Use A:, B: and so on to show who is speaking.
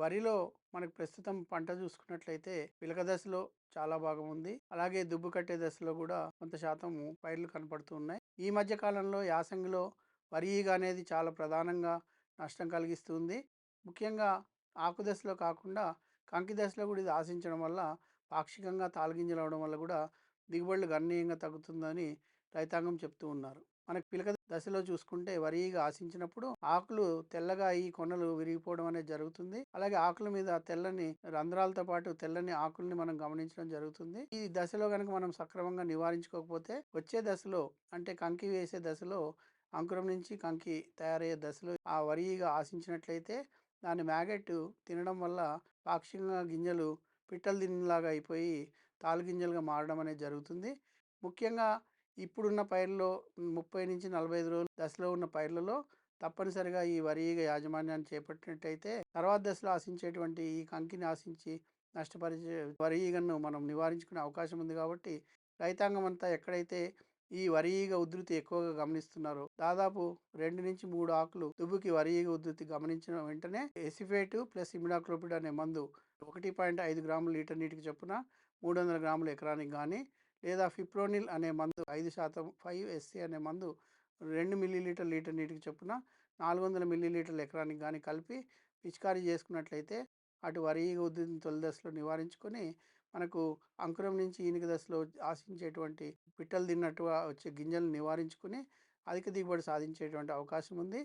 A: వరిలో మనకు ప్రస్తుతం పంట చూసుకున్నట్లయితే పిలక దశలో చాలా భాగం ఉంది. అలాగే దుబ్బు కట్టే దశలో కూడా కొంత శాతం పైర్లు కనపడుతూ ఉన్నాయి. ఈ మధ్య కాలంలో యాసంగిలో వరి ఈగ అనేది చాలా ప్రధానంగా నష్టం కలిగిస్తుంది. ముఖ్యంగా ఆకు దశలో కాకుండా కంకి దశలో కూడా ఇది ఆశించడం వల్ల పాక్షికంగా తాలుగింజలు అవడం వల్ల కూడా దిగుబడులు గణనీయంగా తగ్గుతుందని రైతాంగం చెప్తూ ఉన్నారు. మనకి పిలక దశలో చూసుకుంటే వరి ఈగ ఆశించినప్పుడు ఆకులు తెల్లగా ఈ కొనలు విరిగిపోవడం అనేది జరుగుతుంది. అలాగే ఆకుల మీద తెల్లని రంధ్రాలతో పాటు తెల్లని ఆకుల్ని మనం గమనించడం జరుగుతుంది. ఈ దశలో కనుక మనం సక్రమంగా నివారించుకోకపోతే వచ్చే దశలో అంటే కంకి వేసే దశలో అంకురం నుంచి కంకి తయారయ్యే దశలో ఆ వరి ఈగ ఆశించినట్లయితే దాని మ్యాగెట్ తినడం వల్ల పాక్షికంగా గింజలు పిట్టలు తిన్నలాగా అయిపోయి తాలు గింజలుగా మారడం అనేది జరుగుతుంది. ముఖ్యంగా ఇప్పుడున్న పైర్లో 30-45 రోజుల దశలో ఉన్న పైర్లలో తప్పనిసరిగా ఈ వరి ఈగ యాజమాన్యాన్ని చేపట్టినట్టయితే తర్వాత దశలో ఆశించేటువంటి ఈ కంకిని ఆశించి నష్టపరిచే వరి ఈగను మనం నివారించుకునే అవకాశం ఉంది. కాబట్టి రైతాంగం అంతా ఎక్కడైతే ఈ వరి ఈగ ఉధృతి ఎక్కువగా గమనిస్తున్నారో దాదాపు 2-3 ఆకులు దుబ్బుకి వరి ఈగ ఉధృతి గమనించిన వెంటనే ఎసిఫేట్ ప్లస్ ఇమిడాక్లోపిడ్ అనే మందు 1.5 గ్రాములు లీటర్ నీటికి చొప్పున 300 గ్రాములు ఎకరానికి కానీ, లేదా ఫిప్రోనిల్ అనే మందు 5% 5SC అనే మందు 2 మిల్లీలీటర్ లీటర్ నీటికి చొప్పున 400 మిల్లీలీటర్ల ఎకరానికి కానీ కలిపి పిచికారీ చేసుకున్నట్లయితే అటు వరి ఈగ ఉధృతిని తొలి దశలో నివారించుకొని మనకు అంకురం నుంచి ఈనిక దశలో ఆశించేటువంటి పిట్టలు తిన్నట్టుగా వచ్చే గింజలను నివారించుకుని అధిక దిగుబడి సాధించేటువంటి అవకాశం ఉంది.